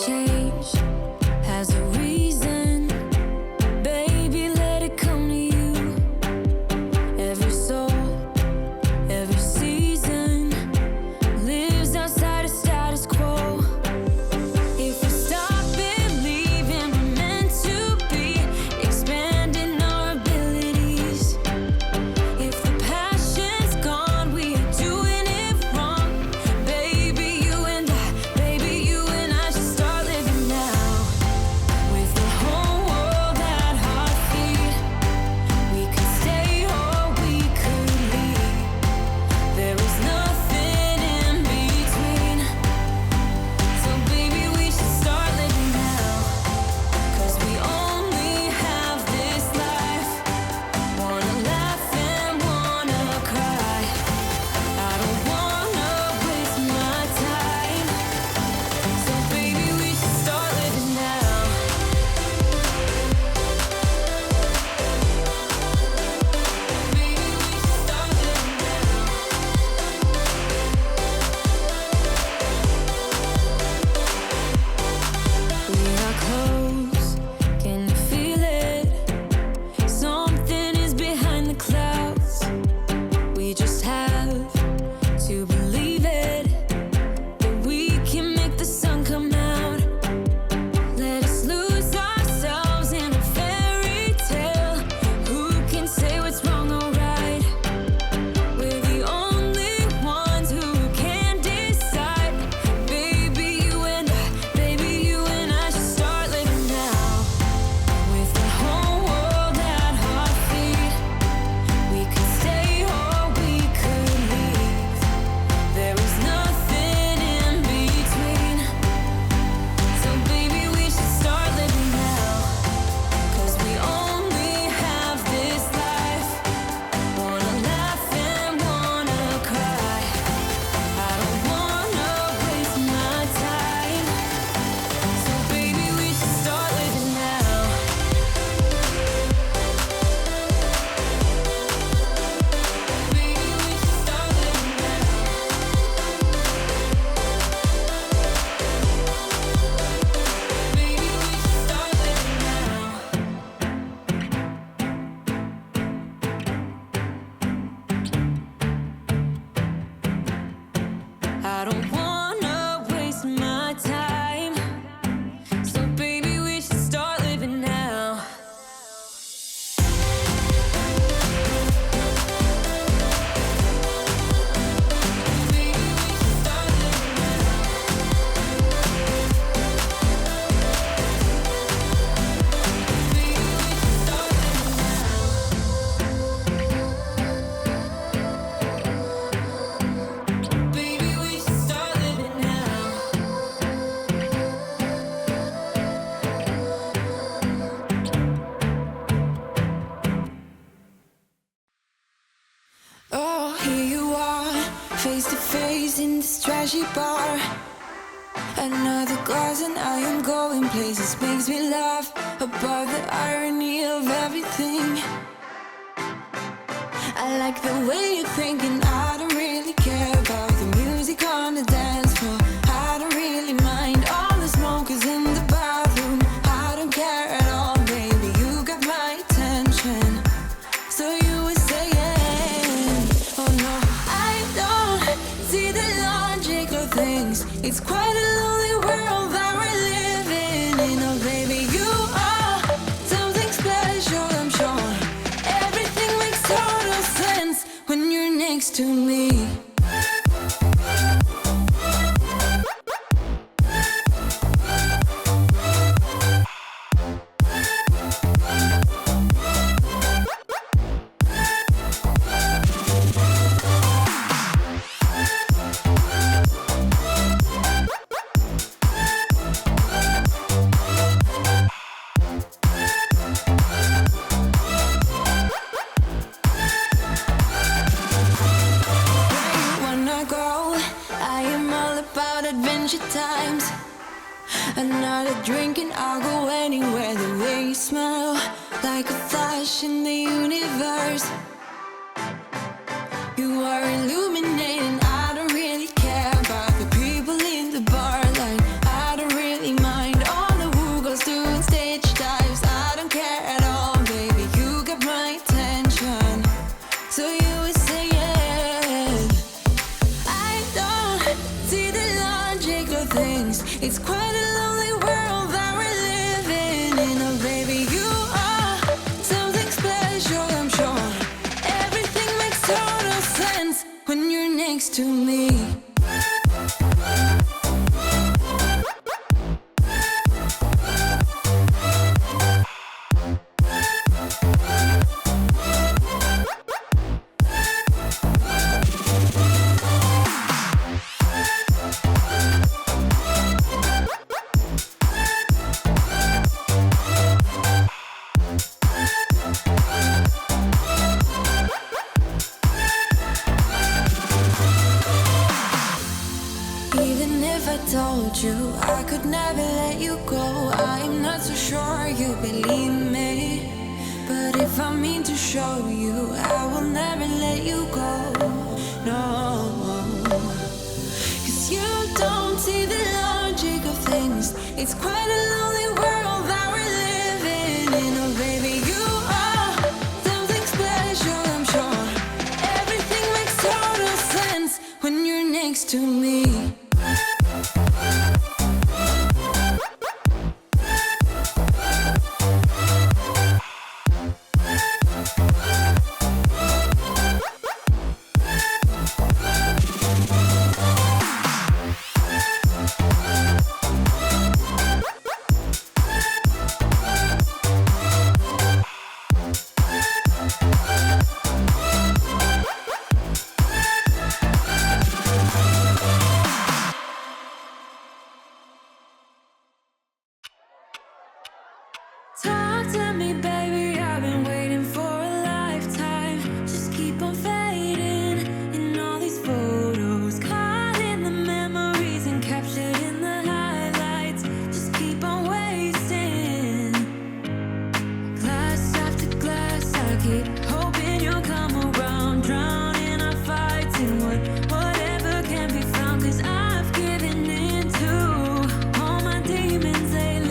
change has a reason. Baby, let it come to you. Every soul, every season lives outside of status quo. If we stop believing we're meant to be, expanding our abilities. If the passion's gone, we are doing it wrong. Baby, you and I should start living now. With the whole world at our feet, we could stay or we could leave. There is nothing in between. So baby, we should start living now. 'Cause we only have this life. Wanna laugh and wanna cry. I don't wanna waste my time. So baby, we should start living now. Baby, we should start living now. We are close, can you feel it? Something is behind the clouds. We just have to believe it, that we can make the sun come out. Let us lose ourselves in a fairy tale. Who can say what's wrong or right? We're the only ones who can decide. Baby, you and I should start living now. With the whole world at our feet, we could stay or we could leave. There is nothing in between. So baby, we should start living now. 'Cause we only have this life. Wanna laugh and wanna cry. I don't wanna waste my time. So baby, we should start living now. Baby, we should start living now. Baby, we should start living now. I don't wanna waste my time. So baby, we should start living now. Baby, we should start living now. Baby, we should start living now. Baby, we should start living now. Oh, here you are, face to face in this trashy bar. Another glass and I am going places. Makes me laugh about the irony of everything. I like the way you're thinking. I don't really care about the music on the dance floor. I don't really mind all the smokers in the bathroom. I don't care at all, baby. You got my attention. So you were saying, oh no, I don't see the logic of things. It's quite a lonely world that we're living in. Oh baby, you are something special, I'm sure. Everything makes total sense when you're next to me. Times another drink and I'll go anywhere. The way you smell, like a flash in the universe. You are illuminating. I don't really care about the people in the bar line. I don't really mind. total sense when you're next to me. Even if I told you I could never let you go, I'm not so sure you believe me. But if I mean to show you, I will never let you go. No, 'cause you don't see the logic of things. It's quite a lonely world that we're living in. Oh baby, you are something special, I'm sure. Everything makes total sense when you're next to me. Talk to me, baby, I've been waiting for a lifetime. Just keep on fading in all these photos, caught in the memories and captured in the highlights. Just keep on wasting glass after glass. I keep hoping you'll come around, drowning our fights in whatever can be found. 'Cause I've given in to all my demons lately.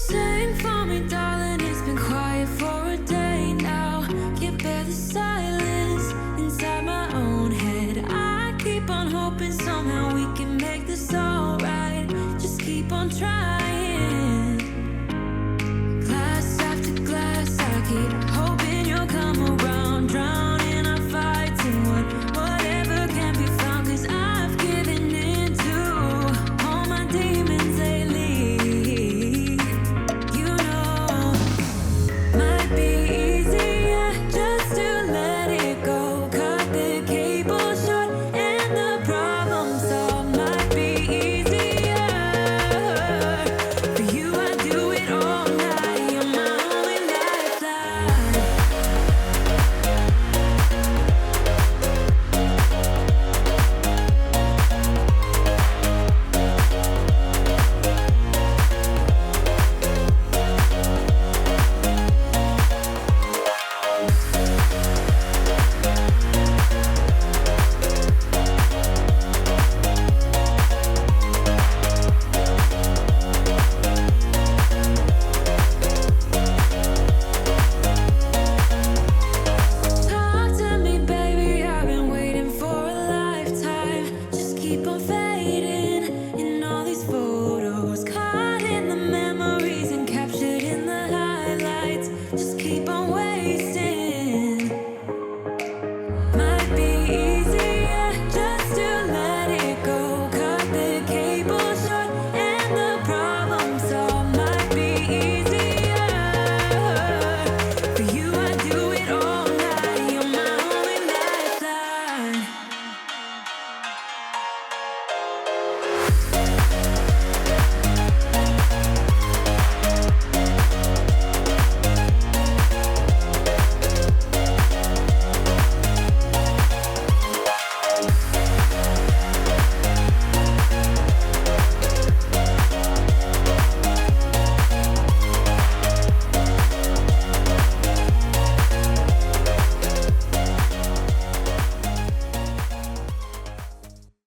Sing for me, darling, it's been quiet for a day now. Can't bear the silence inside my own head. I keep on hoping somehow we can make this alright. Just keep on trying.